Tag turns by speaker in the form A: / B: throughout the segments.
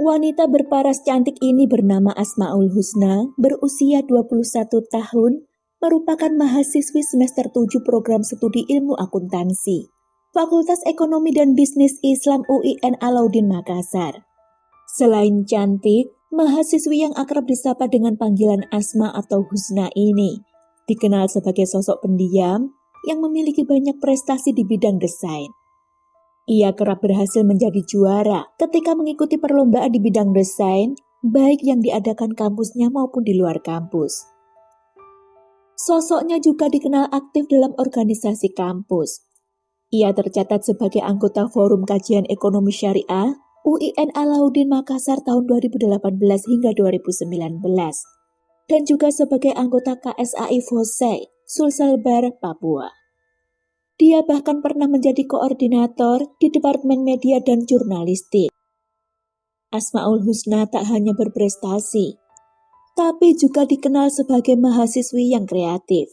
A: Wanita berparas cantik ini bernama Asmaul Husna, berusia 21 tahun, merupakan mahasiswi semester 7 program studi ilmu akuntansi, Fakultas Ekonomi dan Bisnis Islam UIN Alauddin Makassar. Selain cantik, mahasiswi yang akrab disapa dengan panggilan Asma atau Husna ini dikenal sebagai sosok pendiam yang memiliki banyak prestasi di bidang desain. Ia kerap berhasil menjadi juara ketika mengikuti perlombaan di bidang desain, baik yang diadakan kampusnya maupun di luar kampus. Sosoknya juga dikenal aktif dalam organisasi kampus. Ia tercatat sebagai anggota Forum Kajian Ekonomi Syariah UIN Alauddin Makassar tahun 2018 hingga 2019, dan juga sebagai anggota KSAI FOSEI, Sulselbar, Papua. Dia bahkan pernah menjadi koordinator di Departemen Media dan Jurnalistik. Asmaul Husna tak hanya berprestasi, tapi juga dikenal sebagai mahasiswi yang kreatif.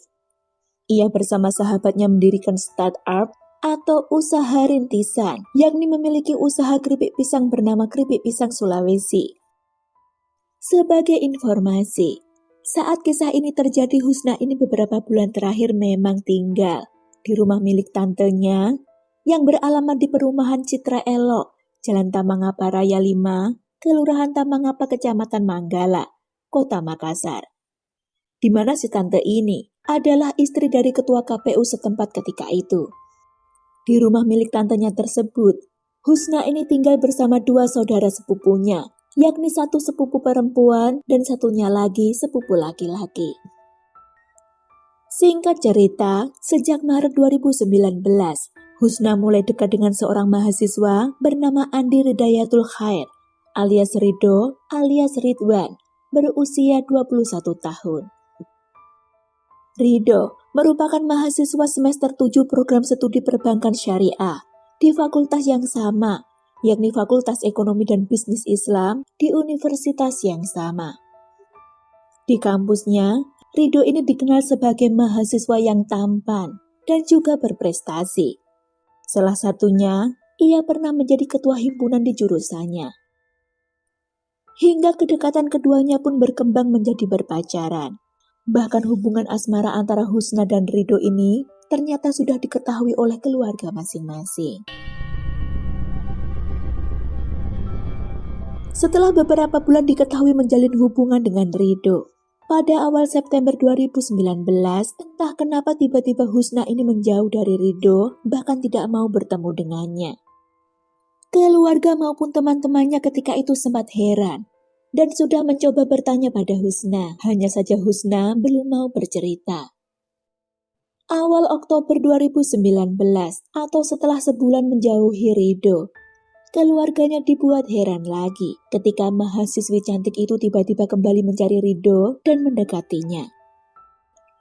A: Ia bersama sahabatnya mendirikan startup atau usaha rintisan, yakni memiliki usaha keripik pisang bernama Keripik Pisang Sulawesi. Sebagai informasi, saat kisah ini terjadi, Husna ini beberapa bulan terakhir memang tinggal di rumah milik tantenya yang beralamat di perumahan Citra Elok, Jalan Tamangapa Raya 5, Kelurahan Tamangapa, Kecamatan Manggala, Kota Makassar. Di mana si tante ini adalah istri dari ketua KPU setempat ketika itu. Di rumah milik tantenya tersebut, Husna ini tinggal bersama dua saudara sepupunya, yakni satu sepupu perempuan dan satunya lagi sepupu laki-laki. Singkat cerita, sejak Maret 2019, Husna mulai dekat dengan seorang mahasiswa bernama Andi Ridayatul Khair, alias Rido, alias Ridwan, berusia 21 tahun. Rido merupakan mahasiswa semester 7 program studi perbankan syariah di fakultas yang sama, yakni Fakultas Ekonomi dan Bisnis Islam di universitas yang sama. Di kampusnya, Rido ini dikenal sebagai mahasiswa yang tampan dan juga berprestasi. Salah satunya, ia pernah menjadi ketua himpunan di jurusannya. Hingga kedekatan keduanya pun berkembang menjadi berpacaran. Bahkan hubungan asmara antara Husna dan Rido ini ternyata sudah diketahui oleh keluarga masing-masing. Setelah beberapa bulan diketahui menjalin hubungan dengan Rido, pada awal September 2019, entah kenapa tiba-tiba Husna ini menjauh dari Rido, bahkan tidak mau bertemu dengannya. Keluarga maupun teman-temannya ketika itu sempat heran dan sudah mencoba bertanya pada Husna, hanya saja Husna belum mau bercerita. Awal Oktober 2019 atau setelah sebulan menjauhi Rido, keluarganya dibuat heran lagi ketika mahasiswi cantik itu tiba-tiba kembali mencari Rido dan mendekatinya.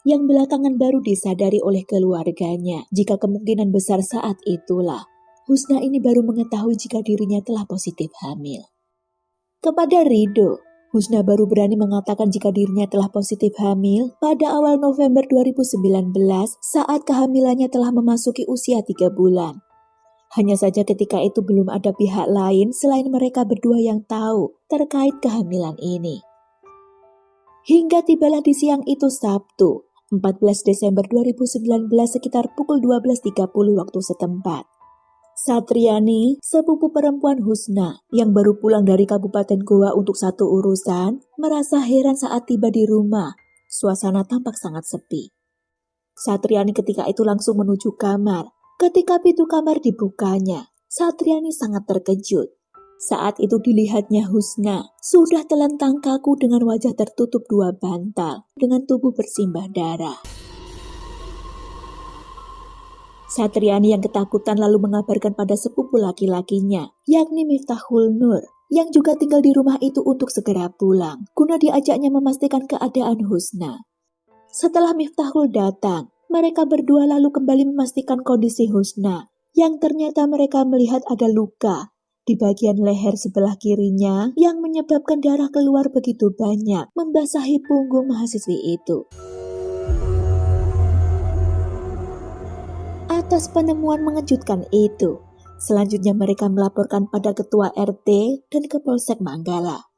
A: Yang belakangan baru disadari oleh keluarganya jika kemungkinan besar saat itulah Husna ini baru mengetahui jika dirinya telah positif hamil. Kepada Rido, Husna baru berani mengatakan jika dirinya telah positif hamil pada awal November 2019 saat kehamilannya telah memasuki usia 3 bulan. Hanya saja ketika itu belum ada pihak lain selain mereka berdua yang tahu terkait kehamilan ini. Hingga tibalah di siang itu Sabtu, 14 Desember 2019 sekitar pukul 12.30 waktu setempat. Satriani, sepupu perempuan Husna yang baru pulang dari Kabupaten Goa untuk satu urusan, merasa heran saat tiba di rumah. Suasana tampak sangat sepi. Satriani ketika itu langsung menuju kamar. Ketika pintu kamar dibukanya, Satriani sangat terkejut. Saat itu dilihatnya Husna sudah telentang kaku dengan wajah tertutup 2 bantal dengan tubuh bersimbah darah. Satriani yang ketakutan lalu mengabarkan pada sepupu laki-lakinya, yakni Miftahul Nur, yang juga tinggal di rumah itu untuk segera pulang, guna diajaknya memastikan keadaan Husna. Setelah Miftahul datang, mereka berdua lalu kembali memastikan kondisi Husna, yang ternyata mereka melihat ada luka di bagian leher sebelah kirinya yang menyebabkan darah keluar begitu banyak membasahi punggung mahasiswi itu. Atas penemuan mengejutkan itu, Selanjutnya mereka melaporkan pada ketua RT dan ke Polsek Manggala.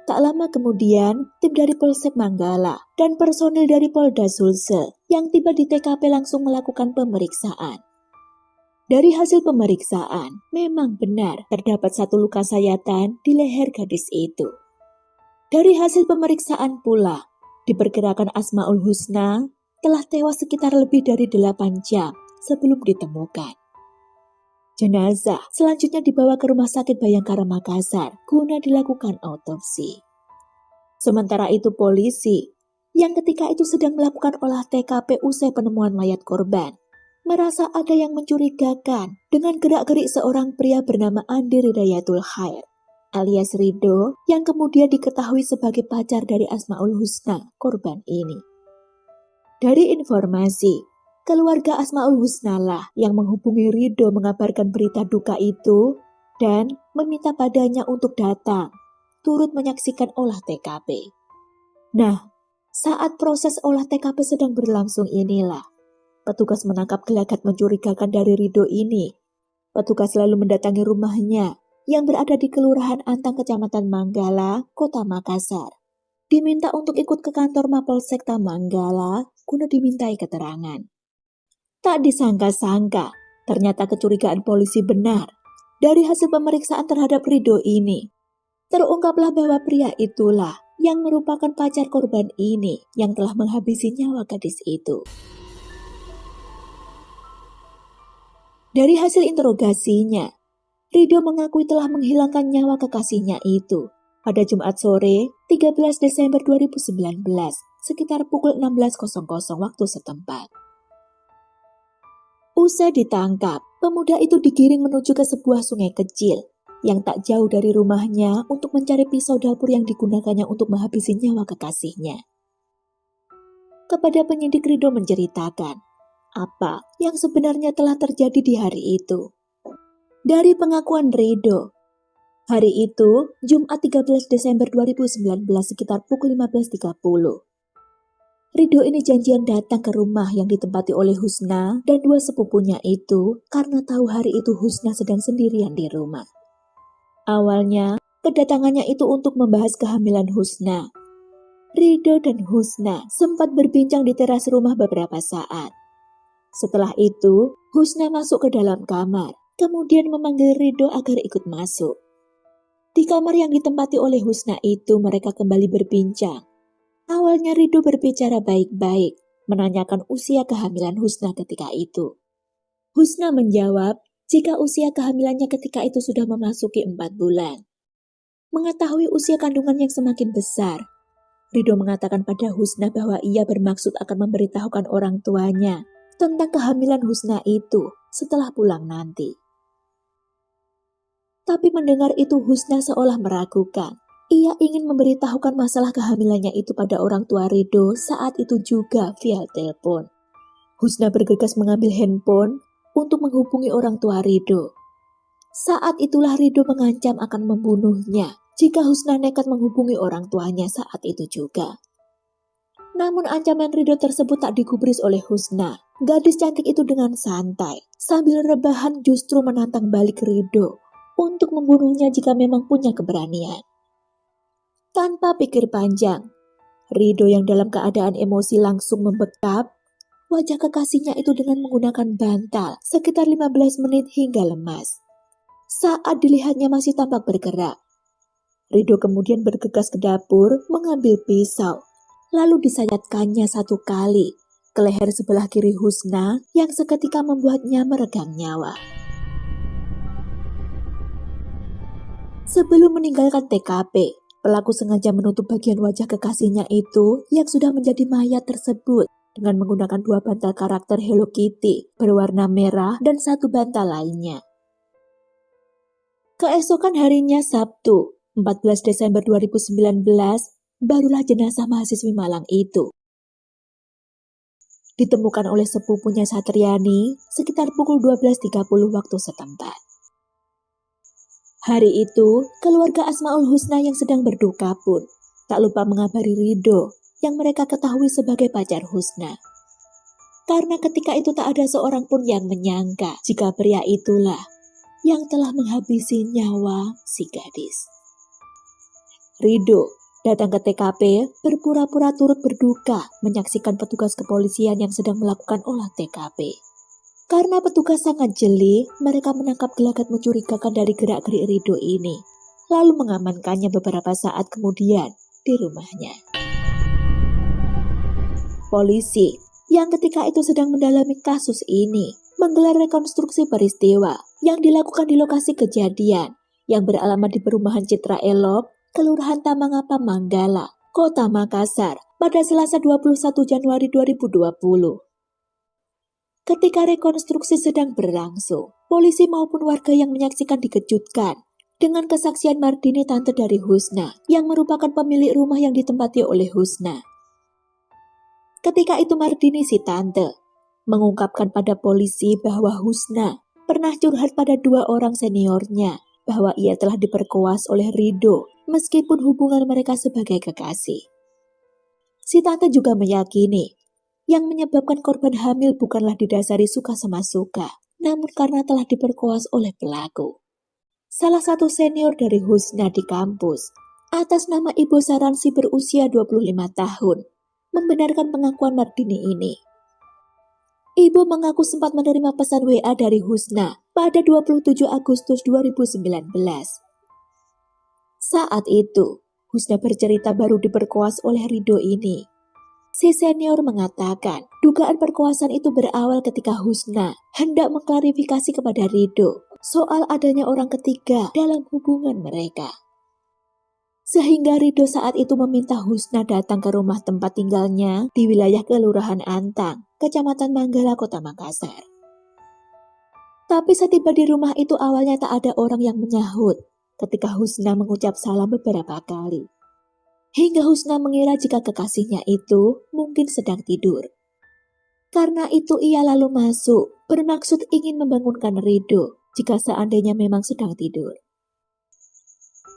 A: Tak lama kemudian, tim dari Polsek Manggala dan personil dari Polda Sulsel yang tiba di TKP langsung melakukan pemeriksaan. Dari hasil pemeriksaan, memang benar terdapat satu luka sayatan di leher gadis itu. Dari hasil pemeriksaan pula, diperkirakan Asmaul Husna telah tewas sekitar lebih dari 8 jam sebelum ditemukan. Jenazah selanjutnya dibawa ke Rumah Sakit Bayangkara Makassar guna dilakukan autopsi. Sementara itu polisi, yang ketika itu sedang melakukan olah TKP usai penemuan mayat korban, merasa ada yang mencurigakan dengan gerak-gerik seorang pria bernama Andi Ridayatul Khair, alias Rido, yang kemudian diketahui sebagai pacar dari Asmaul Husna, korban ini. Dari informasi, keluarga Asmaul Husna lah yang menghubungi Rido mengabarkan berita duka itu dan meminta padanya untuk datang, turut menyaksikan olah TKP. Nah, saat proses olah TKP sedang berlangsung inilah, petugas menangkap gelagat mencurigakan dari Rido ini. Petugas lalu mendatangi rumahnya yang berada di Kelurahan Antang, Kecamatan Manggala, Kota Makassar. Diminta untuk ikut ke kantor Mapolsekta Manggala guna dimintai keterangan. Tak disangka-sangka, ternyata kecurigaan polisi benar. Dari hasil pemeriksaan terhadap Rido ini, terungkaplah bahwa pria itulah yang merupakan pacar korban ini yang telah menghabisi nyawa gadis itu. Dari hasil interogasinya, Rido mengakui telah menghilangkan nyawa kekasihnya itu pada Jumat sore 13 Desember 2019 sekitar pukul 16.00 waktu setempat. Usai ditangkap, pemuda itu digiring menuju ke sebuah sungai kecil yang tak jauh dari rumahnya untuk mencari pisau dapur yang digunakannya untuk menghabisi nyawa kekasihnya. Kepada penyidik, Rido menceritakan apa yang sebenarnya telah terjadi di hari itu. Dari pengakuan Rido, hari itu Jumat 13 Desember 2019 sekitar pukul 15.30. Rido ini janjian datang ke rumah yang ditempati oleh Husna dan dua sepupunya itu karena tahu hari itu Husna sedang sendirian di rumah. Awalnya, kedatangannya itu untuk membahas kehamilan Husna. Rido dan Husna sempat berbincang di teras rumah beberapa saat. Setelah itu, Husna masuk ke dalam kamar, kemudian memanggil Rido agar ikut masuk. Di kamar yang ditempati oleh Husna itu mereka kembali berbincang. Awalnya Rido berbicara baik-baik, menanyakan usia kehamilan Husna ketika itu. Husna menjawab jika usia kehamilannya ketika itu sudah memasuki 4 bulan. Mengetahui usia kandungan yang semakin besar, Rido mengatakan pada Husna bahwa ia bermaksud akan memberitahukan orang tuanya tentang kehamilan Husna itu setelah pulang nanti. Tapi mendengar itu Husna seolah meragukan. Ia ingin memberitahukan masalah kehamilannya itu pada orang tua Rido saat itu juga via telepon. Husna bergegas mengambil handphone untuk menghubungi orang tua Rido. Saat itulah Rido mengancam akan membunuhnya jika Husna nekat menghubungi orang tuanya saat itu juga. Namun ancaman Rido tersebut tak digubris oleh Husna. Gadis cantik itu dengan santai, sambil rebahan justru menantang balik Rido untuk membunuhnya jika memang punya keberanian. Tanpa pikir panjang, Rido yang dalam keadaan emosi langsung membekap wajah kekasihnya itu dengan menggunakan bantal sekitar 15 menit hingga lemas. Saat dilihatnya masih tampak bergerak, Rido kemudian bergegas ke dapur mengambil pisau, lalu disayatkannya 1 kali ke leher sebelah kiri Husna yang seketika membuatnya meregang nyawa. Sebelum meninggalkan TKP, pelaku sengaja menutup bagian wajah kekasihnya itu yang sudah menjadi mayat tersebut dengan menggunakan 2 bantal karakter Hello Kitty berwarna merah dan 1 bantal lainnya. Keesokan harinya Sabtu, 14 Desember 2019, barulah jenazah mahasiswi Malang itu ditemukan oleh sepupunya Satriani sekitar pukul 12.30 waktu setempat. Hari itu, keluarga Asmaul Husna yang sedang berduka pun tak lupa mengabari Rido yang mereka ketahui sebagai pacar Husna. Karena ketika itu tak ada seorang pun yang menyangka jika pria itulah yang telah menghabisi nyawa si gadis. Ridho datang ke TKP berpura-pura turut berduka menyaksikan petugas kepolisian yang sedang melakukan olah TKP. Karena petugas sangat jeli, mereka menangkap gelagat mencurigakan dari gerak-gerik Ridho ini, lalu mengamankannya beberapa saat kemudian di rumahnya. Polisi yang ketika itu sedang mendalami kasus ini menggelar rekonstruksi peristiwa yang dilakukan di lokasi kejadian yang beralamat di perumahan Citra Elop, Kelurahan Tamangapa, Manggala, Kota Makassar pada Selasa 21 Januari 2020. Ketika rekonstruksi sedang berlangsung, polisi maupun warga yang menyaksikan dikejutkan dengan kesaksian Mardini, tante dari Husna, yang merupakan pemilik rumah yang ditempati oleh Husna. Ketika itu Mardini, si tante, mengungkapkan pada polisi bahwa Husna pernah curhat pada 2 orang seniornya bahwa ia telah diperkoas oleh Ridho meskipun hubungan mereka sebagai kekasih. Si tante juga meyakini yang menyebabkan korban hamil bukanlah didasari suka sama suka, namun karena telah diperkoas oleh pelaku. Salah satu senior dari Husna di kampus, atas nama Ibu Saransi berusia 25 tahun, membenarkan pengakuan Mardini ini. Ibu mengaku sempat menerima pesan WA dari Husna pada 27 Agustus 2019. Saat itu, Husna bercerita baru diperkoas oleh Ridho ini. Si senior mengatakan dugaan perkosaan itu berawal ketika Husna hendak mengklarifikasi kepada Ridho soal adanya orang ketiga dalam hubungan mereka. Sehingga Ridho saat itu meminta Husna datang ke rumah tempat tinggalnya di wilayah Kelurahan Antang, Kecamatan Manggala, Kota Makassar. Tapi setiba di rumah itu awalnya tak ada orang yang menyahut ketika Husna mengucap salam beberapa kali. Hingga Husna mengira jika kekasihnya itu mungkin sedang tidur. Karena itu ia lalu masuk bermaksud ingin membangunkan Ridho jika seandainya memang sedang tidur.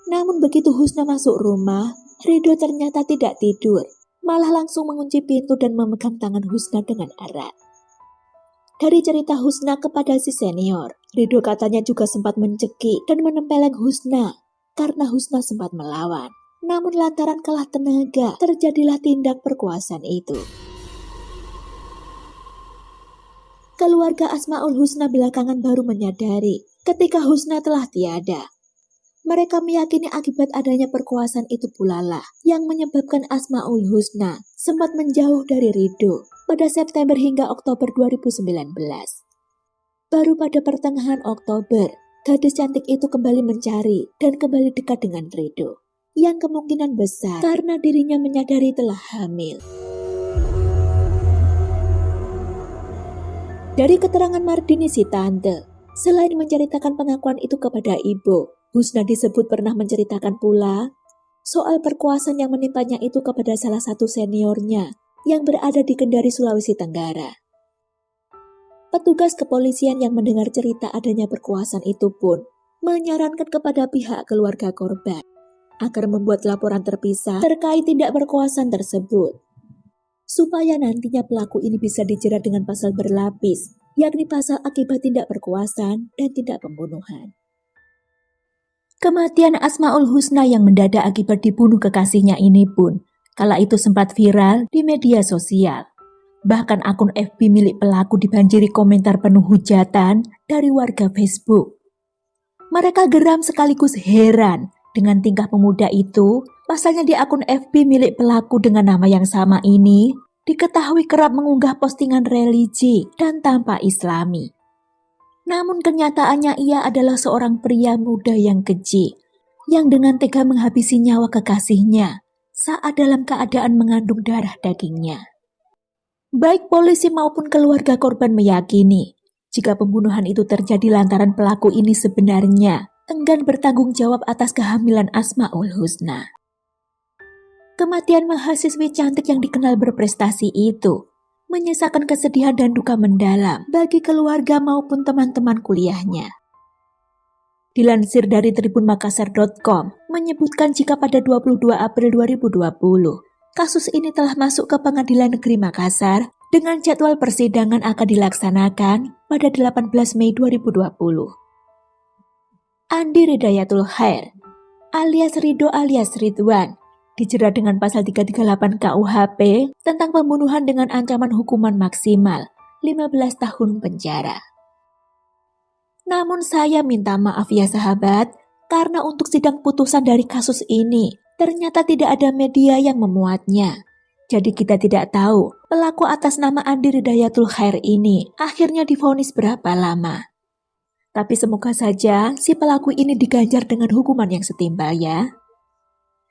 A: Namun begitu Husna masuk rumah, Ridho ternyata tidak tidur, malah langsung mengunci pintu dan memegang tangan Husna dengan erat. Dari cerita Husna kepada si senior, Ridho katanya juga sempat mencekik dan menempeleng Husna karena Husna sempat melawan. Namun lantaran kalah tenaga, terjadilah tindak perkosaan itu. Keluarga Asmaul Husna belakangan baru menyadari ketika Husna telah tiada. Mereka meyakini akibat adanya perkosaan itu pula lah yang menyebabkan Asmaul Husna sempat menjauh dari Ridho pada September hingga Oktober 2019. Baru pada pertengahan Oktober, gadis cantik itu kembali mencari dan kembali dekat dengan Ridho, yang kemungkinan besar karena dirinya menyadari telah hamil. Dari keterangan Mardini si tante, selain menceritakan pengakuan itu kepada ibu, Husna disebut pernah menceritakan pula soal perkosaan yang menimpanya itu kepada salah satu seniornya yang berada di Kendari, Sulawesi Tenggara. Petugas kepolisian yang mendengar cerita adanya perkosaan itu pun menyarankan kepada pihak keluarga korban agar membuat laporan terpisah terkait tindak perkosaan tersebut, supaya nantinya pelaku ini bisa dijerat dengan pasal berlapis, yakni pasal akibat tindak perkosaan dan tindak pembunuhan. Kematian Asmaul Husna yang mendadak akibat dibunuh kekasihnya ini pun kala itu sempat viral di media sosial. Bahkan akun FB milik pelaku dibanjiri komentar penuh hujatan dari warga Facebook. Mereka geram sekaligus heran dengan tingkah pemuda itu. Pasalnya di akun FB milik pelaku dengan nama yang sama ini diketahui kerap mengunggah postingan religi dan tampak Islami. Namun kenyataannya ia adalah seorang pria muda yang keji, yang dengan tega menghabisi nyawa kekasihnya saat dalam keadaan mengandung darah dagingnya. Baik polisi maupun keluarga korban meyakini, jika pembunuhan itu terjadi lantaran pelaku ini sebenarnya enggan bertanggung jawab atas kehamilan Asmaul Husna. Kematian mahasiswi cantik yang dikenal berprestasi itu menyisakan kesedihan dan duka mendalam bagi keluarga maupun teman-teman kuliahnya. Dilansir dari tribunmakassar.com menyebutkan jika pada 22 April 2020, kasus ini telah masuk ke Pengadilan Negeri Makassar dengan jadwal persidangan akan dilaksanakan pada 18 Mei 2020. Andi Ridayatul Khair alias Rido alias Ridwan dijerat dengan pasal 338 KUHP tentang pembunuhan dengan ancaman hukuman maksimal 15 tahun penjara. Namun saya minta maaf ya sahabat, karena untuk sidang putusan dari kasus ini ternyata tidak ada media yang memuatnya. Jadi kita tidak tahu pelaku atas nama Andi Ridayatul Khair ini akhirnya divonis berapa lama. Tapi semoga saja si pelaku ini diganjar dengan hukuman yang setimpal ya.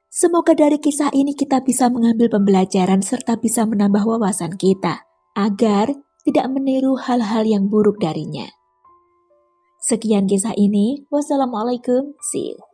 A: Semoga dari kisah ini kita bisa mengambil pembelajaran serta bisa menambah wawasan kita agar tidak meniru hal-hal yang buruk darinya. Sekian kisah ini. Wassalamualaikum. See you.